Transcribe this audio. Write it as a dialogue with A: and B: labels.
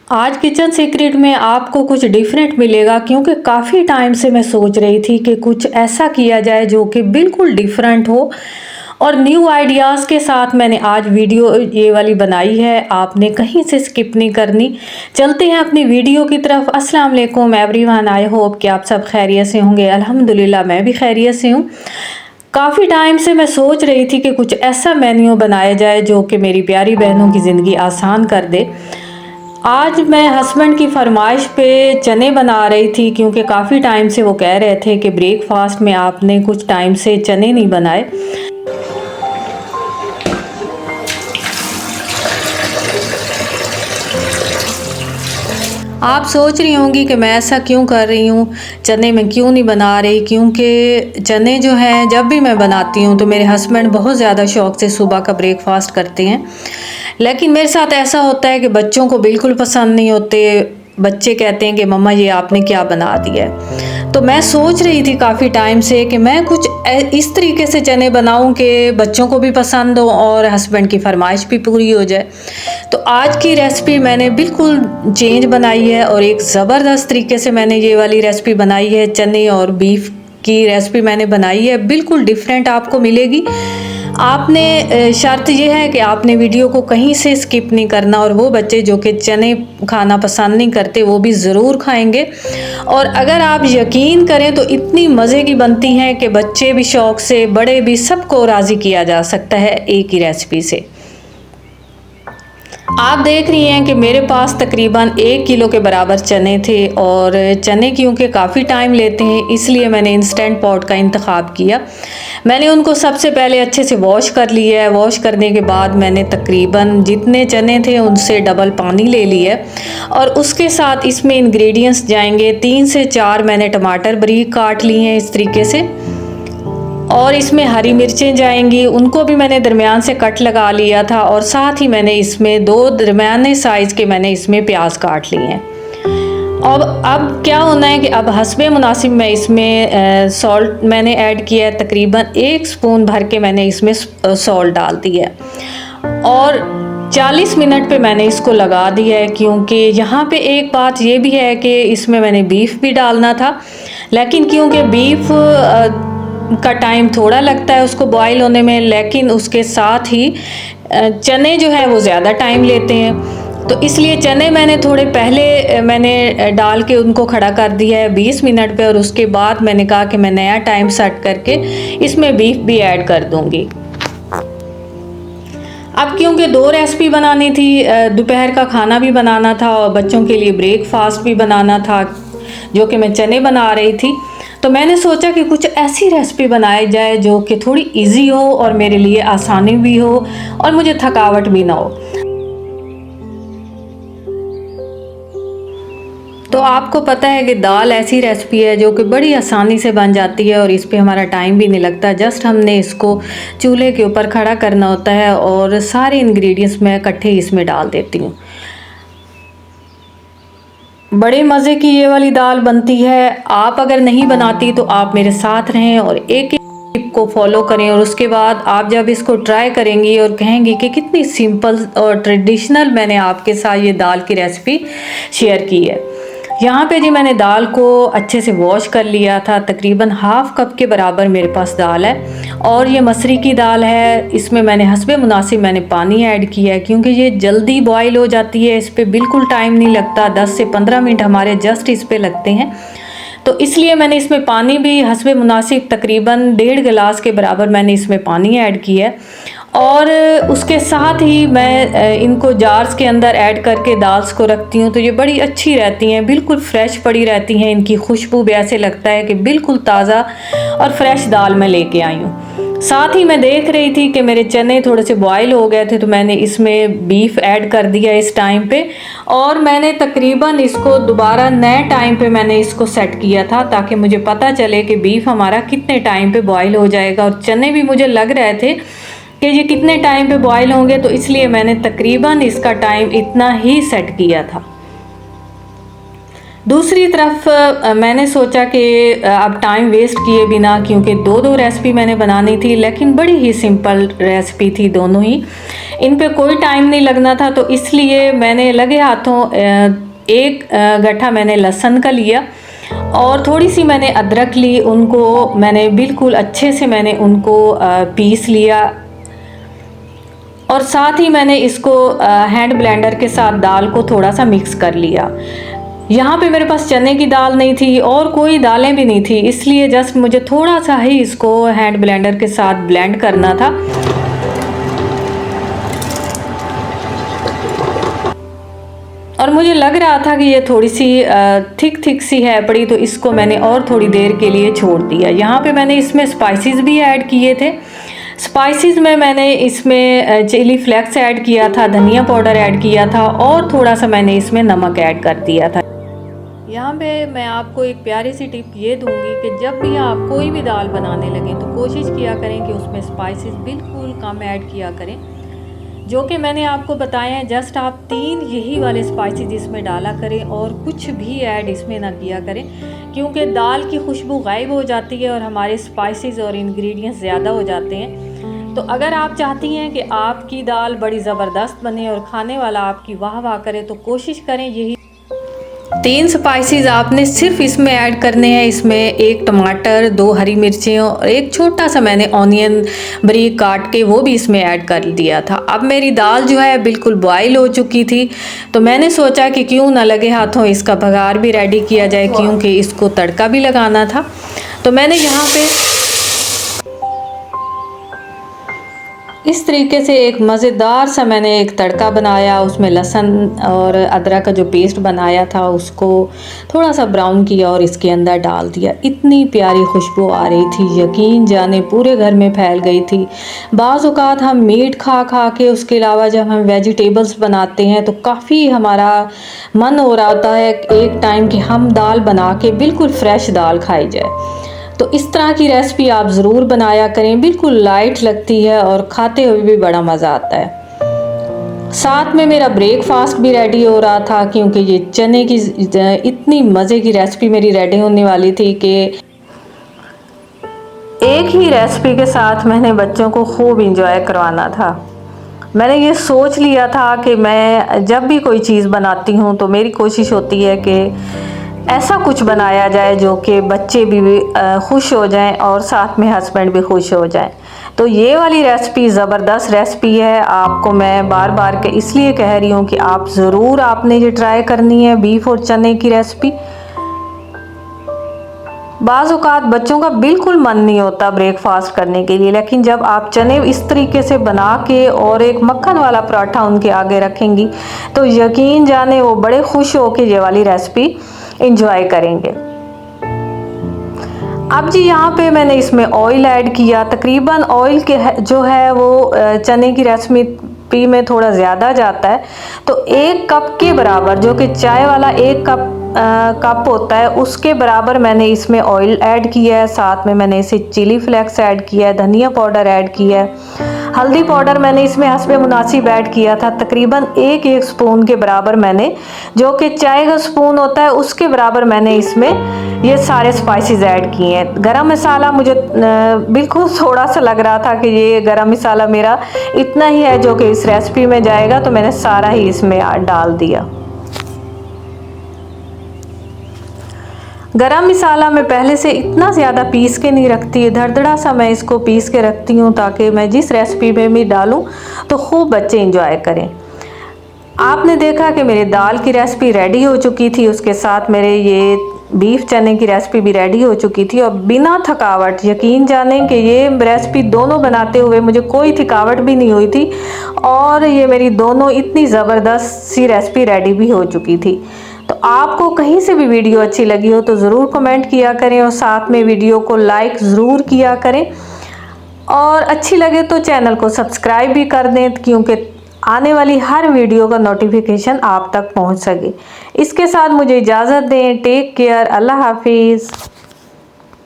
A: आज kitchen secret में आपको कुछ डिफरेंट मिलेगा क्योंकि काफ़ी टाइम से मैं सोच रही थी कि कुछ ऐसा किया जाए जो कि बिल्कुल डिफरेंट हो और न्यू आइडियाज़ के साथ मैंने आज वीडियो ये वाली बनाई है। आपने कहीं से स्किप नहीं करनी। चलते हैं अपनी वीडियो की तरफ। अस्सलाम वालेकुम एवरीवन, आई होप कि आप सब खैरियत से होंगे। अल्हम्दुलिल्लाह मैं भी खैरियत से हूँ। काफ़ी टाइम से मैं सोच रही थी कि कुछ ऐसा मेन्यू बनाया जाए जो कि मेरी प्यारी बहनों की ज़िंदगी आसान कर दे। आज मैं हस्बैंड की फरमाइश पे चने बना रही थी क्योंकि काफ़ी टाइम से वो कह रहे थे कि ब्रेकफास्ट में आपने कुछ टाइम से चने नहीं बनाए। आप सोच रही होंगी कि मैं ऐसा क्यों कर रही हूँ, चने मैं क्यों नहीं बना रही, क्योंकि चने जो हैं जब भी मैं बनाती हूँ तो मेरे हस्बैंड बहुत ज़्यादा शौक़ से सुबह का ब्रेकफास्ट करते हैं। लेकिन मेरे साथ ऐसा होता है कि बच्चों को बिल्कुल पसंद नहीं होते। बच्चे कहते हैं कि मम्मा ये आपने क्या बना दिया है। तो मैं सोच रही थी काफ़ी टाइम से कि मैं कुछ इस तरीके से चने बनाऊं कि बच्चों को भी पसंद हो और हस्बैंड की फरमाइश भी पूरी हो जाए। तो आज की रेसिपी मैंने बिल्कुल चेंज बनाई है और एक ज़बरदस्त तरीके से मैंने ये वाली रेसिपी बनाई है। चने और बीफ की रेसिपी मैंने बनाई है, बिल्कुल डिफरेंट आपको मिलेगी। आपने शर्त यह है कि आपने वीडियो को कहीं से स्किप नहीं करना और वो बच्चे जो कि चने खाना पसंद नहीं करते वो भी ज़रूर खाएंगे। और अगर आप यकीन करें तो इतनी मज़े की बनती हैं कि बच्चे भी शौक़ से, बड़े भी, सबको राज़ी किया जा सकता है एक ही रेसिपी से। आप देख रही हैं कि मेरे पास तकरीबन 1 किलो के बराबर चने थे और चने क्योंकि काफ़ी टाइम लेते हैं इसलिए मैंने इंस्टेंट पॉट का इंतखाब किया। मैंने उनको सबसे पहले अच्छे से वॉश कर लिया है। वॉश करने के बाद मैंने तकरीबन जितने चने थे उनसे डबल पानी ले लिया है और उसके साथ इसमें इंग्रेडिएंट्स जाएंगे 3 से 4 मैंने टमाटर बारीक काट लिए हैं इस तरीके से, और इसमें हरी मिर्चें जाएंगी, उनको भी मैंने दरमियान से कट लगा लिया था और साथ ही मैंने इसमें 2 दरमियाने साइज़ के मैंने इसमें प्याज काट लिए हैं। अब क्या होना है कि अब हस्बे मुनासिब मैं इसमें सॉल्ट मैंने ऐड किया है, तकरीबन 1 स्पून भर के मैंने इसमें सॉल्ट डाल दिया है और 40 मिनट पे मैंने इसको लगा दिया है। क्योंकि यहाँ पे एक बात ये भी है कि इसमें मैंने बीफ भी डालना था, लेकिन क्योंकि बीफ का टाइम थोड़ा लगता है उसको बॉईल होने में, लेकिन उसके साथ ही चने जो है वो ज़्यादा टाइम लेते हैं, तो इसलिए चने मैंने थोड़े पहले मैंने डाल के उनको खड़ा कर दिया है 20 मिनट पे और उसके बाद मैंने कहा कि मैं नया टाइम सेट करके इसमें बीफ भी ऐड कर दूंगी। अब क्योंकि 2 रेसिपी बनानी थी, दोपहर का खाना भी बनाना था और बच्चों के लिए ब्रेकफास्ट भी बनाना था जो कि मैं चने बना रही थी, तो मैंने सोचा कि कुछ ऐसी रेसिपी बनाई जाए जो कि थोड़ी इजी हो और मेरे लिए आसानी भी हो और मुझे थकावट भी ना हो। तो आपको पता है कि दाल ऐसी रेसिपी है जो कि बड़ी आसानी से बन जाती है और इस पे हमारा टाइम भी नहीं लगता। जस्ट हमने इसको चूल्हे के ऊपर खड़ा करना होता है और सारे इंग्रेडिएंट्स मैं इकट्ठे इसमें डाल देती हूँ। बड़े मज़े की ये वाली दाल बनती है। आप अगर नहीं बनाती तो आप मेरे साथ रहें और एक टिप को फॉलो करें और उसके बाद आप जब इसको ट्राई करेंगी और कहेंगी कि कितनी सिंपल और ट्रेडिशनल मैंने आपके साथ ये दाल की रेसिपी शेयर की है। यहाँ पे जी मैंने दाल को अच्छे से वॉश कर लिया था, तकरीबन ½ कप के बराबर मेरे पास दाल है और ये मसूरी की दाल है। इसमें मैंने हस्बे मुनासिब मैंने पानी ऐड किया है क्योंकि ये जल्दी बॉईल हो जाती है, इस पर बिल्कुल टाइम नहीं लगता, 10 से 15 मिनट हमारे जस्ट इस पर लगते हैं, तो इसलिए मैंने इसमें पानी भी हस्बे मुनासिब तकरीबन 1.5 गिलास के बराबर मैंने इसमें पानी ऐड किया है। और उसके साथ ही मैं इनको जार्स के अंदर ऐड करके दाल्स को रखती हूँ, तो ये बड़ी अच्छी रहती हैं, बिल्कुल फ्रेश पड़ी रहती हैं। इनकी खुशबू भी ऐसे लगता है कि बिल्कुल ताज़ा और फ्रेश दाल मैं लेके आई हूँ। साथ ही मैं देख रही थी कि मेरे चने थोड़े से बॉयल हो गए थे, तो मैंने इसमें बीफ ऐड कर दिया इस टाइम पे और मैंने तकरीबन इसको दोबारा नए टाइम पे मैंने इसको सेट किया था ताकि मुझे पता चले कि बीफ हमारा कितने टाइम पे बॉयल हो जाएगा। और चने भी मुझे लग रहे थे कि ये कितने टाइम पे बॉयल होंगे, तो इसलिए मैंने तकरीबन इसका टाइम इतना ही सेट किया था। दूसरी तरफ मैंने सोचा कि अब टाइम वेस्ट किए बिना, क्योंकि दो रेसिपी मैंने बनानी थी, लेकिन बड़ी ही सिंपल रेसिपी थी दोनों ही, इन पे कोई टाइम नहीं लगना था। तो इसलिए मैंने लगे हाथों एक गट्ठा मैंने लहसुन का लिया और थोड़ी सी मैंने अदरक ली, उनको मैंने बिल्कुल अच्छे से मैंने उनको पीस लिया और साथ ही मैंने इसको हैंड ब्लेंडर के साथ दाल को थोड़ा सा मिक्स कर लिया। यहाँ पे मेरे पास चने की दाल नहीं थी और कोई दालें भी नहीं थी, इसलिए जस्ट मुझे थोड़ा सा ही इसको हैंड ब्लेंडर के साथ ब्लेंड करना था। और मुझे लग रहा था कि ये थोड़ी सी थिक सी है पड़ी, तो इसको मैंने और थोड़ी देर के लिए छोड़ दिया। यहाँ पे मैंने इसमें स्पाइसेस भी ऐड किए थे। स्पाइसेस में मैंने इसमें चिली फ्लेक्स ऐड किया था, धनिया पाउडर ऐड किया था और थोड़ा सा मैंने इसमें नमक ऐड कर दिया था। यहाँ पे मैं आपको एक प्यारी सी टिप ये दूंगी कि जब भी आप कोई भी दाल बनाने लगें तो कोशिश किया करें कि उसमें स्पाइसेस बिल्कुल कम ऐड किया करें, जो कि मैंने आपको बताए हैं। जस्ट आप 3 यही वाले स्पाइसेस इसमें डाला करें और कुछ भी ऐड इसमें ना किया करें, क्योंकि दाल की खुशबू गायब हो जाती है और हमारे स्पाइसेस और इंग्रेडिएंट्स ज़्यादा हो जाते हैं। तो अगर आप चाहती हैं कि आपकी दाल बड़ी ज़बरदस्त बने और खाने वाला आपकी वाह वाह करे, तो कोशिश करें यही 3 स्पाइसेस आपने सिर्फ इसमें ऐड करने हैं। इसमें 1 टमाटर, 2 हरी मिर्चें और 1 छोटा सा मैंने ऑनियन बारीक काट के वो भी इसमें ऐड कर दिया था। अब मेरी दाल जो है बिल्कुल बॉयल हो चुकी थी, तो मैंने सोचा कि क्यों ना लगे हाथों इसका बघार भी रेडी किया जाए, क्योंकि इसको तड़का भी लगाना था। तो मैंने यहाँ पे इस तरीके से एक मज़ेदार सा मैंने एक तड़का बनाया। उसमें लहसुन और अदरक का जो पेस्ट बनाया था उसको थोड़ा सा ब्राउन किया और इसके अंदर डाल दिया। इतनी प्यारी खुशबू आ रही थी, यकीन जाने पूरे घर में फैल गई थी। बाज़ औक़ात हम मीट खा के उसके अलावा जब हम वेजिटेबल्स बनाते हैं तो काफ़ी हमारा मन हो रहा होता है एक टाइम कि हम दाल बना के बिल्कुल फ्रेश दाल खाई जाए। तो इस तरह की रेसिपी आप ज़रूर बनाया करें, बिल्कुल लाइट लगती है और खाते हुए भी बड़ा मज़ा आता है। साथ में मेरा ब्रेकफास्ट भी रेडी हो रहा था, क्योंकि ये चने की इतनी मज़े की रेसिपी मेरी रेडी होने वाली थी कि एक ही रेसिपी के साथ मैंने बच्चों को खूब इंजॉय करवाना था। मैंने ये सोच लिया था कि मैं जब भी कोई चीज़ बनाती हूँ तो मेरी कोशिश होती है कि ऐसा कुछ बनाया जाए जो कि बच्चे भी खुश हो जाएं और साथ में हस्बैंड भी खुश हो जाएं। तो ये वाली रेसिपी ज़बरदस्त रेसिपी है। आपको मैं बार बार के इसलिए कह रही हूँ कि आप ज़रूर आपने ये ट्राई करनी है, बीफ और चने की रेसिपी। बाज़ औक़ात बच्चों का बिल्कुल मन नहीं होता ब्रेकफास्ट करने के लिए, लेकिन जब आप चने इस तरीके से बना के और एक मक्खन वाला पराठा उनके आगे रखेंगी तो यकीन जाने वो बड़े खुश हो के ये वाली रेसिपी इंजॉय करेंगे। अब जी यहाँ पे मैंने इसमें ऑयल ऐड किया। तकरीबन ऑयल के जो है वो चने की रेसिपी में थोड़ा ज़्यादा जाता है, तो 1 कप के बराबर, जो कि चाय वाला 1 कप होता है, उसके बराबर मैंने इसमें ऑयल ऐड किया है। साथ में मैंने इसे चिली फ्लेक्स ऐड किया है, धनिया पाउडर ऐड किया है, हल्दी पाउडर मैंने इसमें हस्बे मुनासिब ऐड किया था। तकरीबन 1 स्पून के बराबर मैंने, जो कि चाय का स्पून होता है उसके बराबर मैंने इसमें ये सारे स्पाइसेस ऐड किए हैं। गरम मसाला मुझे बिल्कुल थोड़ा सा लग रहा था कि ये गरम मसाला मेरा इतना ही है जो कि इस रेसिपी में जाएगा, तो मैंने सारा ही इसमें डाल दिया। गरम मसाला मैं पहले से इतना ज़्यादा पीस के नहीं रखती, दरदरा सा मैं इसको पीस के रखती हूँ ताकि मैं जिस रेसिपी में भी डालूँ तो खूब बच्चे इंजॉय करें। आपने देखा कि मेरी दाल की रेसिपी रेडी हो चुकी थी, उसके साथ मेरे ये बीफ चने की रेसिपी भी रेडी हो चुकी थी और बिना थकावट, यकीन जाने कि ये रेसिपी दोनों बनाते हुए मुझे कोई थकावट भी नहीं हुई थी और ये मेरी दोनों इतनी ज़बरदस्त सी रेसिपी रेडी भी हो चुकी थी। तो आपको कहीं से भी वीडियो अच्छी लगी हो तो ज़रूर कमेंट किया करें और साथ में वीडियो को लाइक ज़रूर किया करें और अच्छी लगे तो चैनल को सब्सक्राइब भी कर दें, क्योंकि आने वाली हर वीडियो का नोटिफिकेशन आप तक पहुंच सके। इसके साथ मुझे इजाज़त दें। Take care. अल्लाह हाफिज़।